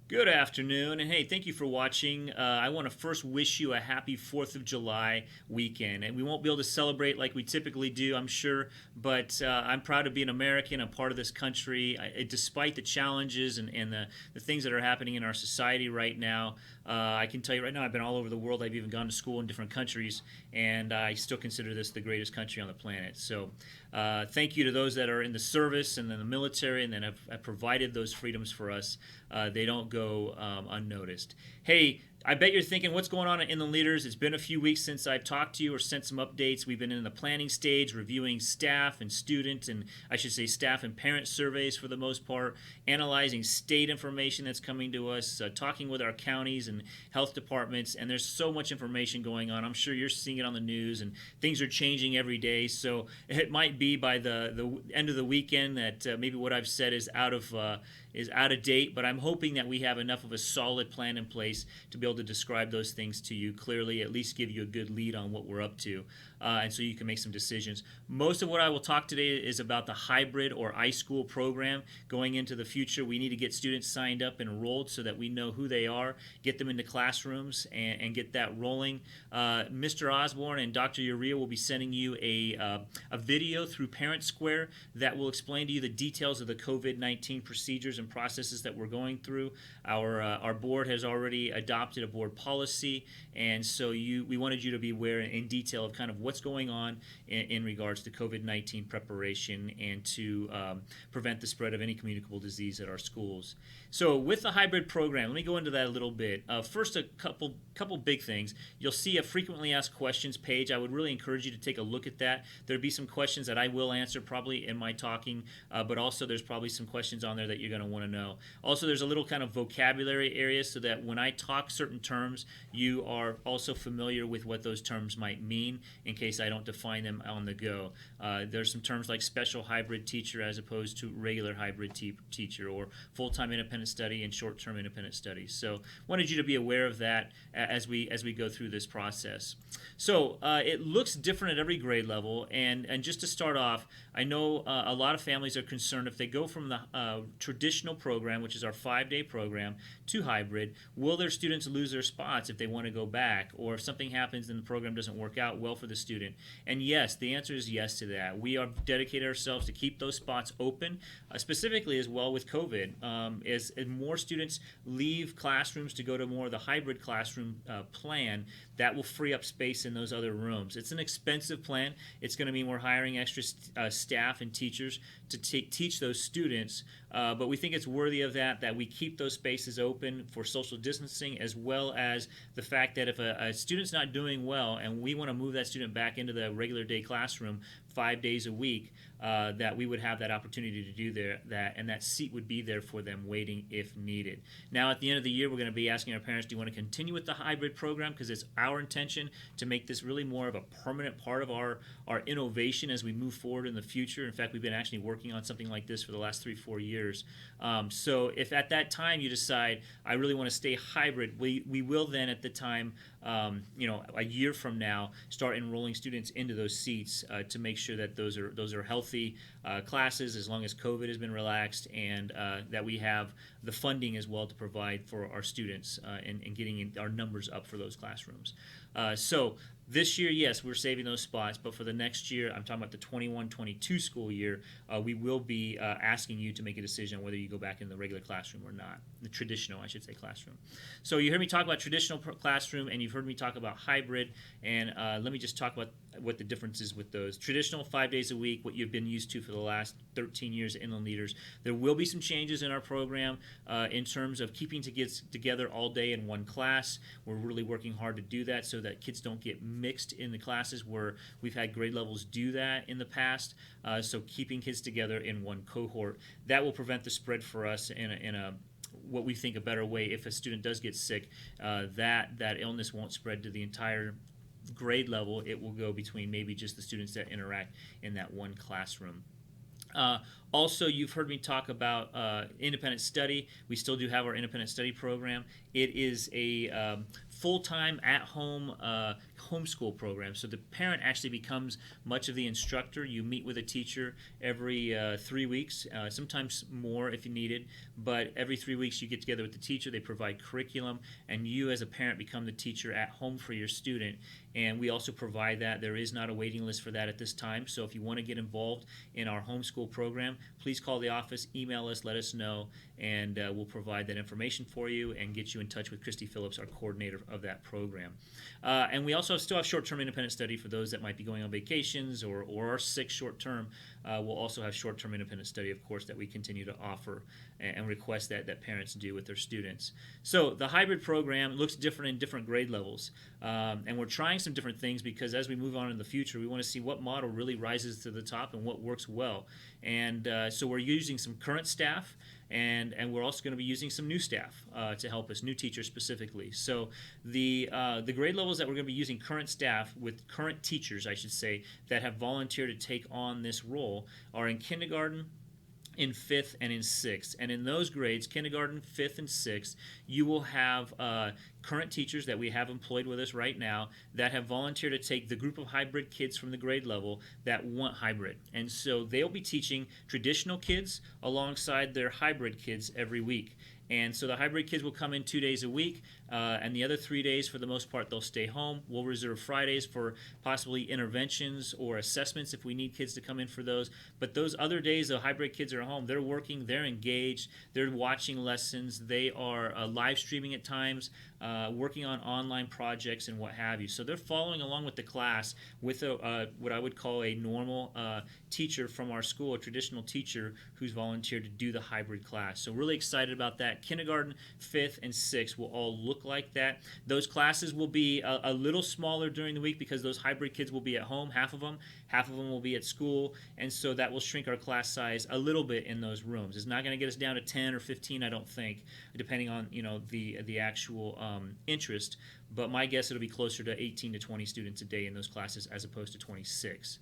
Good afternoon, and hey, thank you for watching. I want to first wish you a happy 4th of July weekend. And we won't be able to celebrate like we typically do, I'm sure, but I'm proud to be an American, a part of this country. Despite the challenges and the things that are happening in our society right now, I can tell you right now, I've been all over the world. I've even gone to school in different countries, and I still consider this the greatest country on the planet. So thank you to those that are in the service and in the military and that have provided those freedoms for us. They don't go unnoticed. Hey, I bet you're thinking, what's going on in the leaders? It's been a few weeks since I've talked to you or sent some updates. We've been in the planning stage, reviewing staff and student, and I should say staff and parent surveys for the most part, analyzing state information that's coming to us, talking with our counties and health departments, and there's so much information going on. I'm sure you're seeing it on the news, and things are changing every day. So it might be by the end of the weekend that maybe what I've said is out of date, but I'm hoping that we have enough of a solid plan in place to be able to describe those things to you clearly, at least give you a good lead on what we're up to, and so you can make some decisions. Most of what I will talk today is about the hybrid or iSchool program going into the future. We need to get students signed up and enrolled so that we know who they are, get them into classrooms, and get that rolling. Mr. Osborne and Dr. Urea will be sending you a video through Parent Square that will explain to you the details of the COVID-19 procedures and processes that we're going through. Our board has already adopted a board policy, and so we wanted you to be aware in detail of kind of what's going on in regards to COVID-19 preparation and to prevent the spread of any communicable disease at our schools. So with the hybrid program, let me go into that a little bit. First, a couple big things. You'll see a frequently asked questions page. I would really encourage you to take a look at that. There'll be some questions that I will answer probably in my talking, but also there's probably some questions on there that you're going to want to know. Also, there's a little kind of vocabulary area so that when I talk certain terms, you are also familiar with what those terms might mean in case I don't define them on the go. There's some terms like special hybrid teacher as opposed to regular hybrid teacher, or full-time independent study and short-term independent studies. So wanted you to be aware of that as we go through this process. So it looks different at every grade level, and just to start off, I know a lot of families are concerned if they go from the traditional program, which is our 5-day program, to hybrid, will their students lose their spots if they want to go back, or if something happens and the program doesn't work out well for the student? And yes, the answer is yes to that. We are dedicated ourselves to keep those spots open, specifically as well with COVID. As more students leave classrooms to go to more of the hybrid classroom plan, that will free up space in those other rooms. It's an expensive plan. It's going to mean we're hiring extra staff and teachers to teach those students, but we think it's worthy of that we keep those spaces open for social distancing, as well as the fact that if a student's not doing well and we want to move that student back into the regular day classroom 5 days a week, that we would have that opportunity to do that, and that seat would be there for them waiting if needed. Now, at the end of the year, we're going to be asking our parents, do you want to continue with the hybrid program? Because it's our intention to make this really more of a permanent part of our innovation as we move forward in the future. In fact, we've been actually working on something like this for the last 3-4 years. So if at that time you decide, I really want to stay hybrid, we will then at the time, a year from now, start enrolling students into those seats to make sure that those are healthy classes as long as COVID has been relaxed, and that we have the funding as well to provide for our students and getting our numbers up for those classrooms. So this year, yes, we're saving those spots, but for the next year, I'm talking about the 21-22 school year, we will be asking you to make a decision on whether you go back in the regular classroom or not, the traditional, I should say, classroom. So you heard me talk about traditional classroom, and you've heard me talk about hybrid, and let me just talk about what the difference is with those. Traditional, 5 days a week, what you've been used to for the last 13 years at Inland Leaders. There will be some changes in our program in terms of keeping together all day in one class. We're really working hard to do that so that kids don't get mixed in the classes, where we've had grade levels do that in the past. So keeping kids together in one cohort, that will prevent the spread for us in a what we think a better way. If a student does get sick, that illness won't spread to the entire grade level. It will go between maybe just the students that interact in that one classroom. Also, you've heard me talk about independent study. We still do have our independent study program. It is a full-time at-home homeschool program. So the parent actually becomes much of the instructor. You meet with a teacher every 3 weeks, sometimes more if you need it, but every 3 weeks you get together with the teacher. They provide curriculum, and you as a parent become the teacher at home for your student. And we also provide that. There is not a waiting list for that at this time. So if you want to get involved in our homeschool program, please call the office, email us, let us know, and we'll provide that information for you and get you in touch with Christy Phillips, our coordinator of that program. And we also still have short-term independent study for those that might be going on vacations or are sick short-term. We'll also have short-term independent study, of course, that we continue to offer and request that parents do with their students. So the hybrid program looks different in different grade levels. And we're trying some different things because as we move on in the future, we want to see what model really rises to the top and what works well. And so we're using some current staff, and we're also going to be using some new staff to help us, new teachers specifically. So the grade levels that we're going to be using current staff with current teachers, I should say, that have volunteered to take on this role are in kindergarten, in 5th, and in 6th. And in those grades, kindergarten, 5th, and 6th, you will have current teachers that we have employed with us right now that have volunteered to take the group of hybrid kids from the grade level that want hybrid. And so they'll be teaching traditional kids alongside their hybrid kids every week. And so the hybrid kids will come in 2 days a week, and the other 3 days, for the most part, they'll stay home. We'll reserve Fridays for possibly interventions or assessments if we need kids to come in for those. But those other days, the hybrid kids are at home. They're working, they're engaged, they're watching lessons, they are live streaming at times, working on online projects and what have you. So they're following along with the class with what I would call a normal teacher from our school, a traditional teacher who's volunteered to do the hybrid class. So really excited about that. Kindergarten, 5th, and 6th will all look like that. Those classes will be a little smaller during the week because those hybrid kids will be at home, half of them will be at school, and so that will shrink our class size a little bit in those rooms. It's not going to get us down to 10 or 15, I don't think, depending on the actual interest, but my guess it'll be closer to 18 to 20 students a day in those classes as opposed to 26.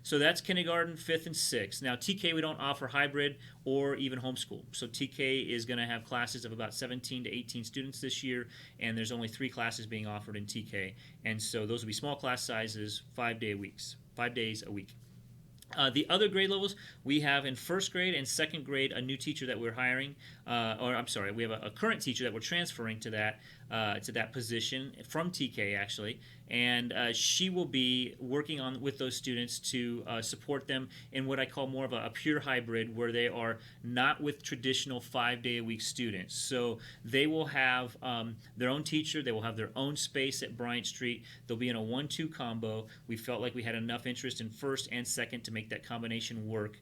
So that's kindergarten, 5th, and 6th. Now TK, we don't offer hybrid or even homeschool. So TK is going to have classes of about 17 to 18 students this year, and there's only 3 classes being offered in TK. And so those will be small class sizes, 5 days a week. The other grade levels, we have in 1st grade and 2nd grade a new teacher that we're hiring, we have a current teacher that we're transferring to that position from TK actually, and she will be working on with those students to support them in what I call more of a pure hybrid, where they are not with traditional 5-day-a-week students. So they will have their own teacher, they will have their own space at Bryant Street, they'll be in a 1-2 combo. We felt like we had enough interest in 1st and 2nd to make that combination work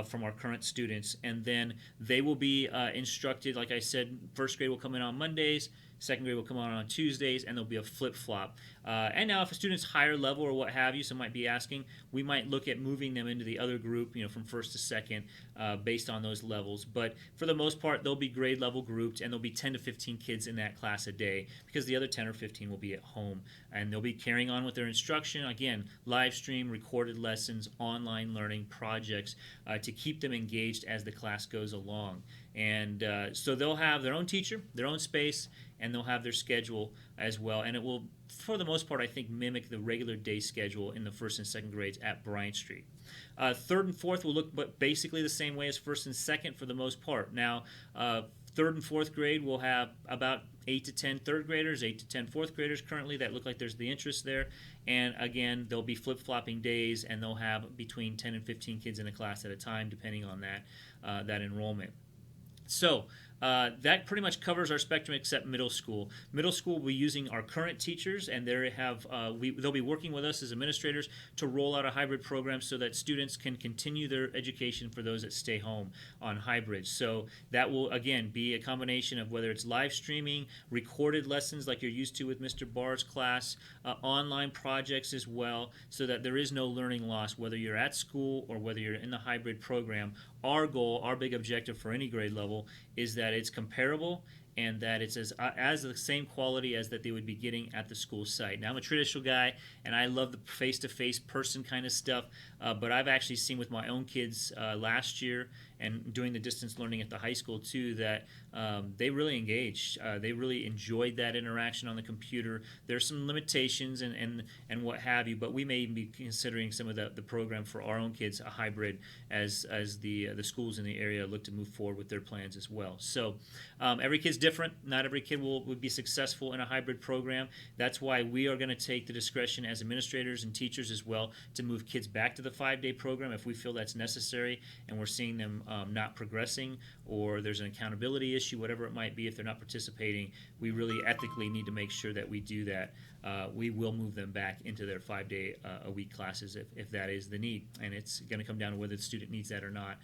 from our current students, and then they will be instructed, like I said, 1st grade will come in on Mondays, 2nd grade will come on Tuesdays, and there'll be a flip-flop. And now if a student's higher level or what have you, some might be asking, we might look at moving them into the other group, from 1st to 2nd, based on those levels. But for the most part, they'll be grade level grouped, and there'll be 10 to 15 kids in that class a day because the other 10 or 15 will be at home. And they'll be carrying on with their instruction, again, live stream, recorded lessons, online learning projects to keep them engaged as the class goes along. And so they'll have their own teacher, their own space, and they'll have their schedule as well. And it will, for the most part, I think, mimic the regular day schedule in the 1st and 2nd grades at Bryant Street. 3rd and 4th will look basically the same way as 1st and 2nd for the most part. Now, 3rd and 4th grade will have about 8 to 10 3rd graders, 8 to 10 4th graders currently that look like there's the interest there. And again, they'll be flip-flopping days, and they'll have between 10 and 15 kids in a class at a time, depending on that enrollment. So that pretty much covers our spectrum except middle school. Middle school will be using our current teachers, and they'll be working with us as administrators to roll out a hybrid program so that students can continue their education for those that stay home on hybrid. So that will, again, be a combination of whether it's live streaming, recorded lessons like you're used to with Mr. Barr's class, online projects as well, so that there is no learning loss, whether you're at school or whether you're in the hybrid program. Our goal, our big objective for any grade level is that it's comparable and that it's as the same quality as that they would be getting at the school site. Now, I'm a traditional guy, and I love the face-to-face person kind of stuff, but I've actually seen with my own kids last year and doing the distance learning at the high school too, that they really engaged. They really enjoyed that interaction on the computer. There's some limitations and what have you, but we may even be considering some of the program for our own kids, a hybrid, as the schools in the area look to move forward with their plans as well. So every kid's different. Not every kid would be successful in a hybrid program. That's why we are going to take the discretion as administrators and teachers as well to move kids back to the 5-day program if we feel that's necessary and we're seeing them not progressing, or there's an accountability issue, whatever it might be. If they're not participating, we really ethically need to make sure that we do that. We will move them back into their 5-day a week classes if that is the need, and it's going to come down to whether the student needs that or not.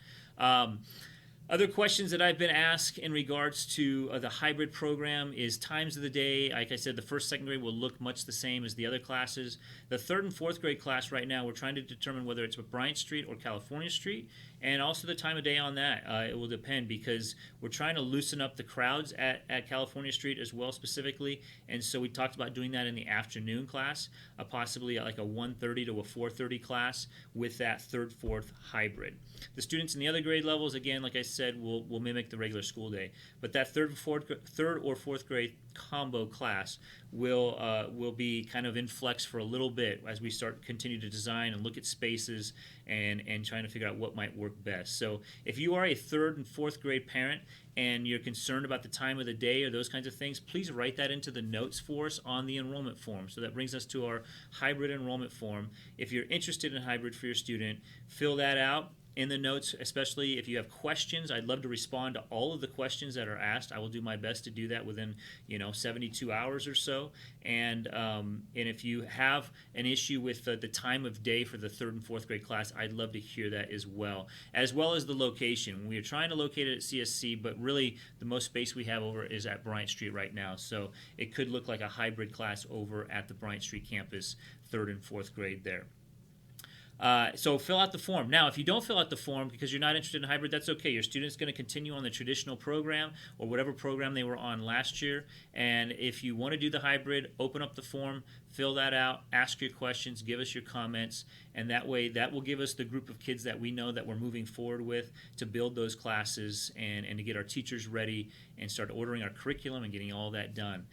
Other questions that I've been asked in regards to the hybrid program is times of the day. Like I said, the first, second grade will look much the same as the other classes. The third and fourth grade class right now, we're trying to determine whether it's with Bryant Street or California Street, and also the time of day on that. It will depend because we're trying to loosen up the crowds at California Street as well specifically, and so we talked about doing that in the afternoon class, possibly like a 1:30 to a 4:30 class with that third, fourth hybrid. The students in the other grade levels, again, like I said, will mimic the regular school day, but that third or fourth grade combo class will be kind of in flex for a little bit as we continue to design and look at spaces and trying to figure out what might work best. So if you are a third and fourth grade parent and you're concerned about the time of the day or those kinds of things, please write that into the notes for us on the enrollment form. So that brings us to our hybrid enrollment form. If you're interested in hybrid for your student, fill that out in the notes, especially if you have questions. I'd love to respond to all of the questions that are asked. I will do my best to do that within 72 hours or so. And if you have an issue with the time of day for the third and fourth grade class, I'd love to hear that as well as the location. We are trying to locate it at CSC, but really the most space we have over is at Bryant Street right now. So it could look like a hybrid class over at the Bryant Street campus, third and fourth grade there. So fill out the form. Now, if you don't fill out the form because you're not interested in hybrid, that's okay. Your student's going to continue on the traditional program or whatever program they were on last year. And if you want to do the hybrid, open up the form, fill that out, ask your questions, give us your comments, and that way that will give us the group of kids that we know that we're moving forward with to build those classes and to get our teachers ready and start ordering our curriculum and getting all that done.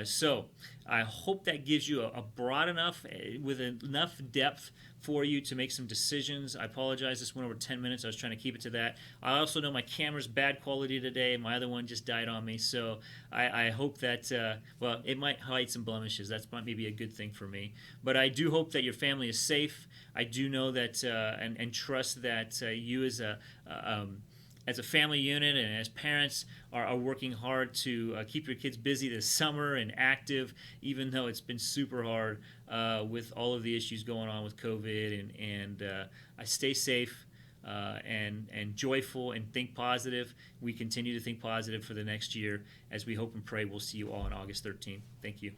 So I hope that gives you a broad enough, with enough depth for you to make some decisions. I apologize, this went over 10 minutes. I was trying to keep it to that. I also know my camera's bad quality today. My other one just died on me, so I hope that, well, it might hide some blemishes. That might be a good thing for me. But I do hope that your family is safe. I do know that and trust that you as a family unit and as parents are working hard to keep your kids busy this summer and active, even though it's been super hard with all of the issues going on with COVID. And I stay safe and joyful and think positive. We continue to think positive for the next year as we hope and pray we'll see you all on August 13th. Thank you.